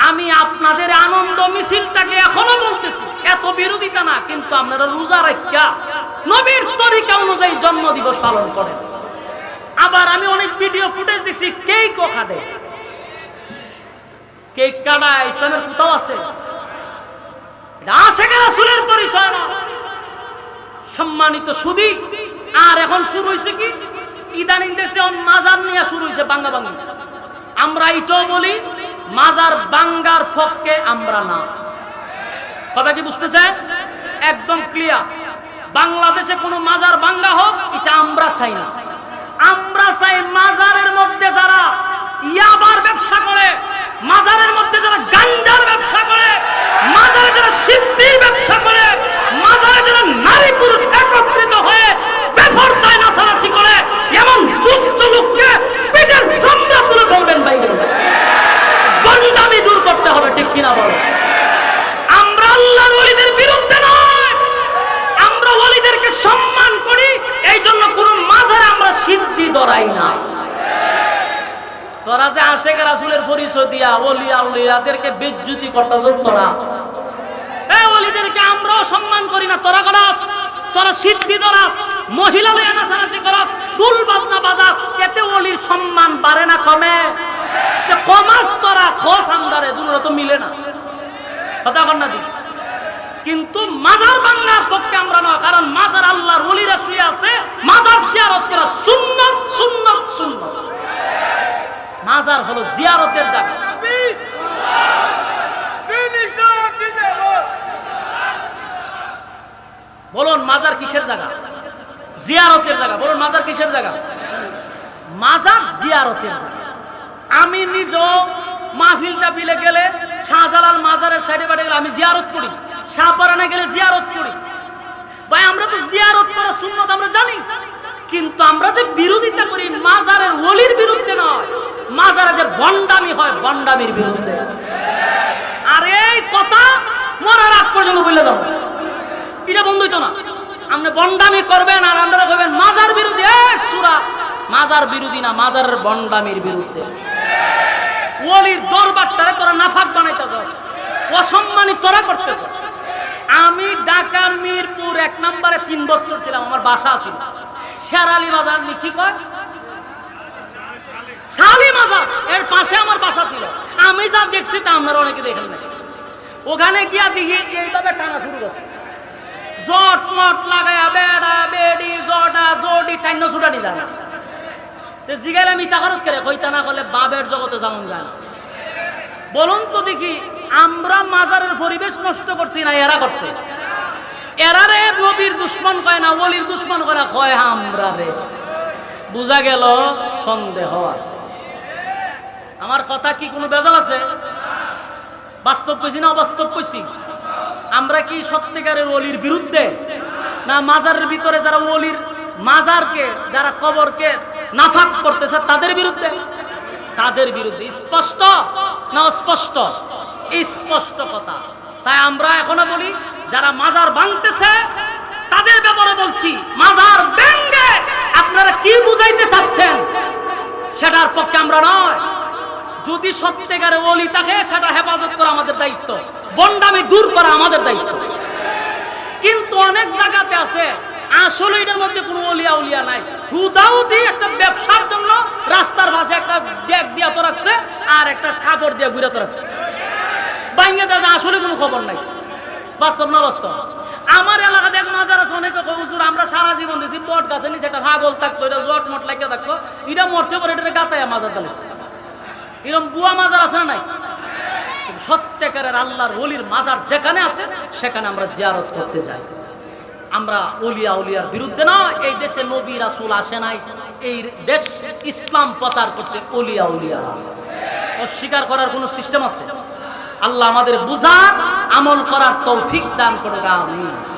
আমি আপনাদের আনন্দ মিছিলটাকে এখনো বলতেছি, এত বিরোধিতা না, কিন্তু আপনারা রোজা রাখা নবীর তরিকা অনুযায়ী জন্মদিবস পালন করেন। আবার আমি অনেক ভিডিও ফুটেজ দেখছি কেক খাবে, কেক কাটা ইসলামের কোথাও আছে? আশেকের রাসূলের পরিচয় না। সম্মানিত সুধী, আর এখন শুরু হয়েছে কি ইদানিং দেশে মাজার নিয়ে শুরু হয়েছে বাঙ্গা বাঙ্গি। আমরা এটাও বলি মাজার বাঙ্গার পক্ষে আমরা না। কথা কি বুঝতেছেন? একদম ক্লিয়ার। বাংলাদেশে কোনো মাজার বাঙ্গা হোক এটা আমরা চাই না। আমরা চাই মাজারের মধ্যে যারা ইয়াবার ব্যবসা করে, মাজারের মধ্যে যারা গাঞ্জার ব্যবসা করে, মাজারে যারা সিদ্ধির ব্যবসা করে, মাজারে যারা নারী পুরুষ একত্রিত হয়ে বেপরদায় নাচানাচি করে, এমন দুষ্ট লোককে পেটের চামড়া তুলে ফেলবেন বাইরে। বন্দামি দূর করতে হবে, ঠিক কিনা বলে? আমরা আল্লাহর ওলিদের বিরুদ্ধে নয়, আমরা ওলিদেরকে সম্মান করি, এই জন্য কোন মাজারে আমরা সিদ্ধি ধরাই না। তোরা যে আশেক রাসূলের পরিচয় দিয়া ওলি আউলিয়াদেরকে বেজ্জতি করতাছ, এই ওলিদেরকে আমরাও সম্মান করি না। তোরা করাস, তোরা সিদ্ধি ধরাস, মহিলা লইয়া নাচানাচি করাস, দুল বাজনা বাজাস, এতে ওলির সম্মান বাড়ে না কমে? কমাস তোরা খোস আমদারে, দুটো তো মিলে না। কথা কর না দি। কিন্তু মাজার বাংলার পক্ষে আমরা নয়, কারণ মাজার আল্লাহর ওলিরা শুয়ে আছে, মাজার জিয়ারত করা সুন্নাত সুন্নাত সুন্নাত। মাজার হলো জিয়ারতের জায়গা। বলুন মাজার কিসের জায়গা? জিয়ারতের জায়গা। বলুন মাজার কিসের জায়গা? মাজার জিয়ারতের জায়গা। আমি নিজেও মাহফিল টাফিলে গেলে শাহজালাল মাজারের সাইডে বাড়ি গেলে আমি জিয়ারত করি, শাহপারানে গেলে জিয়ারত করি। ভাই আমরা তো জিয়ারত করা সুন্নাত আমরা জানি, কিন্তু আমরা যে বিরোধিতা করি মাজারের ওলির বিরুদ্ধে নয়, মাজারে যে বন্ডামি হয় বন্ডামির বিরুদ্ধে। আর এই কথা মরার আগ পর্যন্ত বলে দাও, এটা বন্ধ হইতো না। আপনি বন্ডামি করবেন আর আমরা কইবেন মাজার বিরোধী। সূরা মাজার বিরোধী না, মাজারের বন্ডামির বিরুদ্ধে। ওলির দরবারটারে তোরা নাফাক বানাইতেছস, অসম্মানিত তোরা করতেছস। আমি ঢাকা মিরপুর 1 নম্বরে 3 বছর ছিলাম, আমার বাসা ছিল শেরালি বাজার। কি কয়? শালি মাজার, এর পাশে আমার বাসা ছিল। আমি যা দেখছি তা আপনারা অনেকে দেখেন না। ওখানে গিয়া দেখি এইভাবে টানা শুরু করছে, জট মট লাগায়া বেড়া বেড়ি জটা জডি টাইনা ছুটানি যায় না। জিগাইলে মিটা খরচ করে কইতা না করলে বাবের জগতে যেমন যায় না। বলুন তো দেখি, আমরা মাজারের পরিবেশ নষ্ট করছি না এরা করছে? এরা রে নবীর দুশ্মন কয় না, ওলির দুশ্মন করে কয় আমরা রে। বুঝা গেল সন্দেহ আছে। আমার কথা কি কোনো বেজাল আছে? বাস্তব কইছি না অবাস্তব কইছি? আমরা কি সত্যিকারের ওলির বিরুদ্ধে, না মাজারের ভিতরে যারা ওলির মাজারকে, যারা কবরকে নাফাক করতেছে তাদের বিরুদ্ধে? তাদের বিরুদ্ধে। স্পষ্ট না অস্পষ্ট? স্পষ্ট কথা। তাই আমরা এখনো বলি যারা মাজার ভাঙতেছে তাদের ব্যাপারে বলছি, মাজার ভেঙে আপনারা কি বুঝাইতে চাচ্ছেন সেটার পক্ষে আমরা নয়। যদি সত্যিকারে ওলি থাকে সেটা হেফাজত করা আমাদের দায়িত্ব, বন্ডামি দূর করা আমাদের দায়িত্ব। কিন্তু অনেক জায়গাতে আছে আসলে এটার মধ্যে কোনো ওলিয়া উলিয়া নাই, হুদাহুদি একটা ব্যবসার জন্য রাস্তার পাশে একটা ডেক দিয়া তো রাখছে আর একটা কাপড় দিয়ে ঘুরে তো রাখছে। বাইঙ্গে দাদা আসলে কোনো খবর নাই। বাস্তব না বাস্তব? আমার এলাকাতে এক মাজার আছে, অনেকে হুজুর আমরা সারা জীবন দিয়েছি বট গাছের নিচে একটা ভাগল থাকতো, এটা জট মট লাগিয়ে থাকতো, এটা মরছে পরে এটা গাতায় মাজার দালিছে। এরকম বুয়া মাজার আছে না নাই? সত্যিকারের আল্লাহর ওলির মাজার যেখানে আছে সেখানে আমরা জিয়ারত করতে যাই। আমরা ওলিয়া উলিয়ার বিরুদ্ধে না। এই দেশে নবী রাসূল আসে নাই, এই দেশ ইসলাম প্রচার করছে ওলিয়া উলিয়ারা। অস্বীকার করার কোনো সিস্টেম আছে? আল্লাহ আমাদের বুঝার আমল করার তৌফিক দান করুক, আমিন।